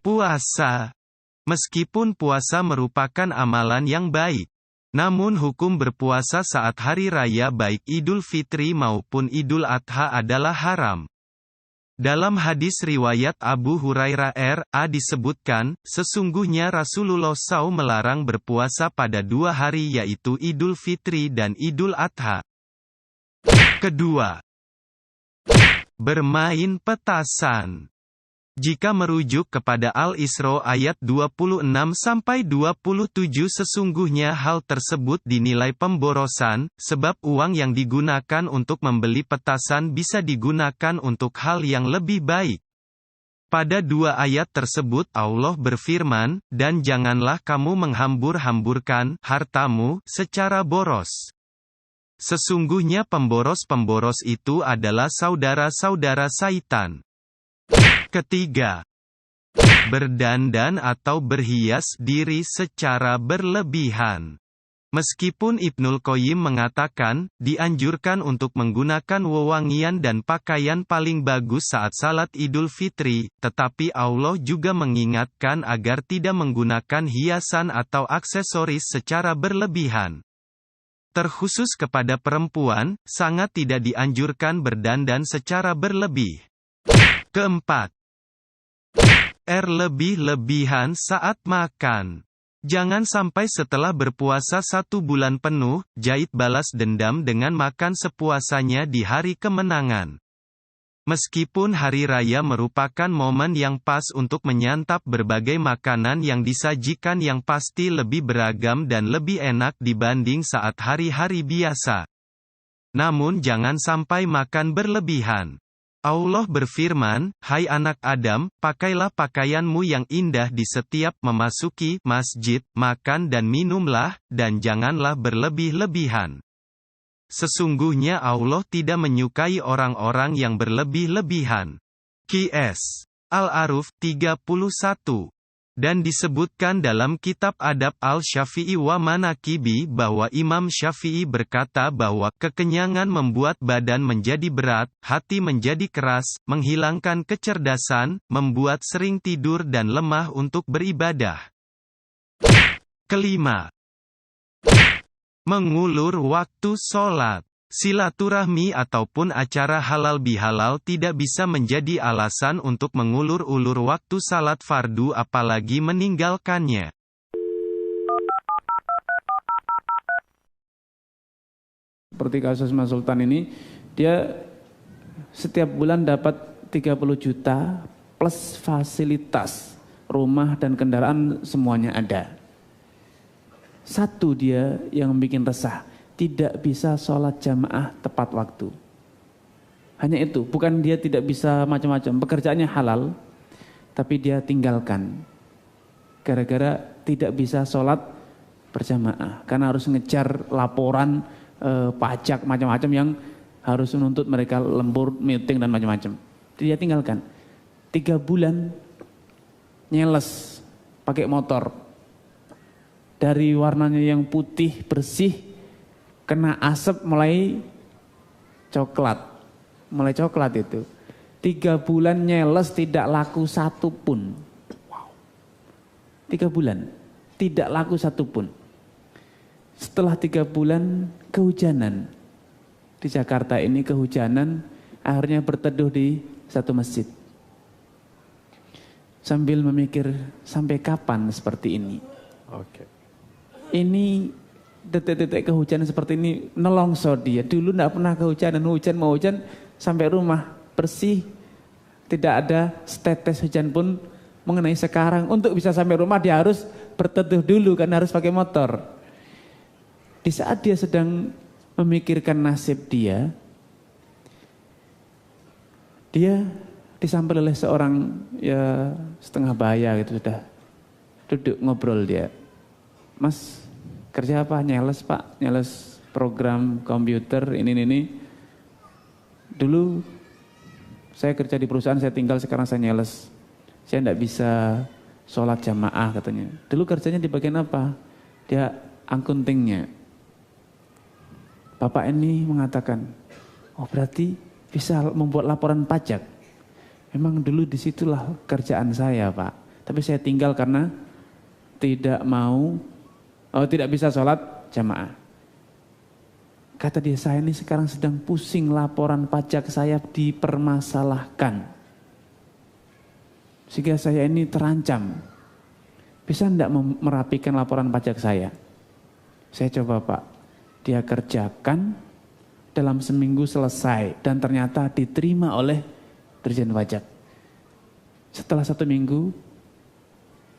Puasa. Meskipun puasa merupakan amalan yang baik, namun hukum berpuasa saat hari raya baik Idul Fitri maupun Idul Adha adalah haram. Dalam hadis riwayat Abu Hurairah R.A. disebutkan, sesungguhnya Rasulullah SAW melarang berpuasa pada 2 hari yaitu Idul Fitri dan Idul Adha. Kedua, bermain petasan. Jika merujuk kepada Al-Isra ayat 26-27 sesungguhnya hal tersebut dinilai pemborosan, sebab uang yang digunakan untuk membeli petasan bisa digunakan untuk hal yang lebih baik. Pada 2 ayat tersebut Allah berfirman, dan janganlah kamu menghambur-hamburkan hartamu secara boros. Sesungguhnya pemboros-pemboros itu adalah saudara-saudara Saitan. Ketiga, berdandan atau berhias diri secara berlebihan. Meskipun Ibnul Qayyim mengatakan, dianjurkan untuk menggunakan wewangian dan pakaian paling bagus saat salat Idul Fitri, tetapi Allah juga mengingatkan agar tidak menggunakan hiasan atau aksesoris secara berlebihan. Terkhusus kepada perempuan, sangat tidak dianjurkan berdandan secara berlebih. Keempat, lebih-lebihan saat makan. Jangan sampai setelah berpuasa 1 bulan penuh, Zaid balas dendam dengan makan sepuasanya di hari kemenangan. Meskipun hari raya merupakan momen yang pas untuk menyantap berbagai makanan yang disajikan yang pasti lebih beragam dan lebih enak dibanding saat hari-hari biasa. Namun jangan sampai makan berlebihan. Allah berfirman, hai anak Adam, pakailah pakaianmu yang indah di setiap memasuki masjid, makan dan minumlah, dan janganlah berlebih-lebihan. Sesungguhnya Allah tidak menyukai orang-orang yang berlebih-lebihan. Qs. Al-Aruf 31. Dan disebutkan dalam kitab Adab Al-Syafi'i wa Manaqibi bahwa Imam Syafi'i berkata bahwa kekenyangan membuat badan menjadi berat, hati menjadi keras, menghilangkan kecerdasan, membuat sering tidur dan lemah untuk beribadah. Kelima, mengulur waktu sholat. Silaturahmi ataupun acara halal bihalal tidak bisa menjadi alasan untuk mengulur-ulur waktu salat fardu apalagi meninggalkannya. Seperti kasus Mas Sultan ini, dia setiap bulan dapat 30 juta plus fasilitas, rumah dan kendaraan semuanya ada. Satu dia yang bikin resah, tidak bisa sholat jamaah tepat waktu. Hanya itu, bukan dia tidak bisa macam-macam, pekerjaannya halal, tapi dia tinggalkan. Gara-gara tidak bisa sholat berjamaah, karena harus ngejar laporan pajak macam-macam yang harus menuntut mereka lembur, meeting dan macam-macam. Dia tinggalkan. 3 bulan nyeles pakai motor. Dari warnanya yang putih bersih, kena asap mulai coklat itu. 3 bulan nyeles tidak laku 1 pun. Wow. 3 bulan tidak laku 1 pun. Setelah 3 bulan kehujanan. Di Jakarta ini kehujanan, akhirnya berteduh di satu masjid. Sambil memikir sampai kapan seperti ini. Ini detik-detik kehujanan seperti ini nelongso dia. Dulu tidak pernah kehujanan, hujan sampai rumah bersih, tidak ada setetes hujan pun mengenai sekarang. Untuk bisa sampai rumah dia harus berteduh dulu karena harus pakai motor. Di saat dia sedang memikirkan nasib dia disamper oleh seorang ya setengah baya gitu, sudah duduk ngobrol dia. Mas, kerja apa? Nyeles pak, nyeles program komputer ini. Dulu saya kerja di perusahaan, saya tinggal, sekarang saya nyeles. Saya tidak bisa sholat jamaah katanya. Dulu kerjanya di bagian apa? Dia akuntingnya. Bapak ini mengatakan, oh berarti bisa membuat laporan pajak. Memang dulu disitulah kerjaan saya pak. tapi saya tinggal karena tidak bisa sholat jamaah. Kata dia, saya ini sekarang sedang pusing, laporan pajak saya dipermasalahkan. Sehingga saya ini terancam. Bisa enggak merapikan laporan pajak saya? Saya coba Pak, dia kerjakan, dalam seminggu selesai. Dan ternyata diterima oleh Dirjen Pajak. Setelah 1 minggu,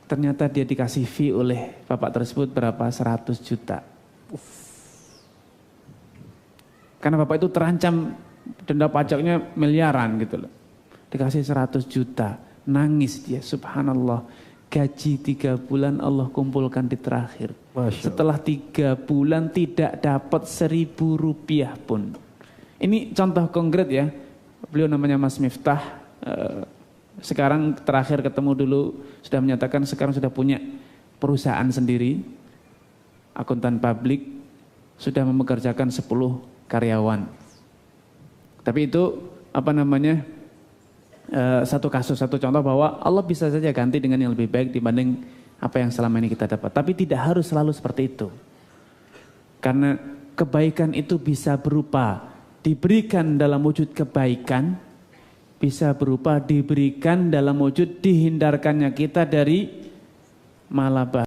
ternyata dia dikasih fee oleh bapak tersebut berapa? 100 juta. Karena bapak itu terancam denda pajaknya miliaran gitu loh. Dikasih 100 juta. Nangis dia, subhanallah. Gaji 3 bulan Allah kumpulkan di terakhir. Setelah 3 bulan tidak dapat 1.000 rupiah pun. Ini contoh konkret ya. Beliau namanya Mas Miftah. Sekarang terakhir ketemu dulu sudah menyatakan sekarang sudah punya perusahaan sendiri. Akuntan publik. Sudah memekerjakan 10 karyawan. Tapi itu satu kasus, satu contoh bahwa Allah bisa saja ganti dengan yang lebih baik dibanding apa yang selama ini kita dapat. Tapi tidak harus selalu seperti itu. Karena kebaikan itu bisa berupa diberikan dalam wujud kebaikan, bisa berupa diberikan dalam wujud dihindarkannya kita dari malabah.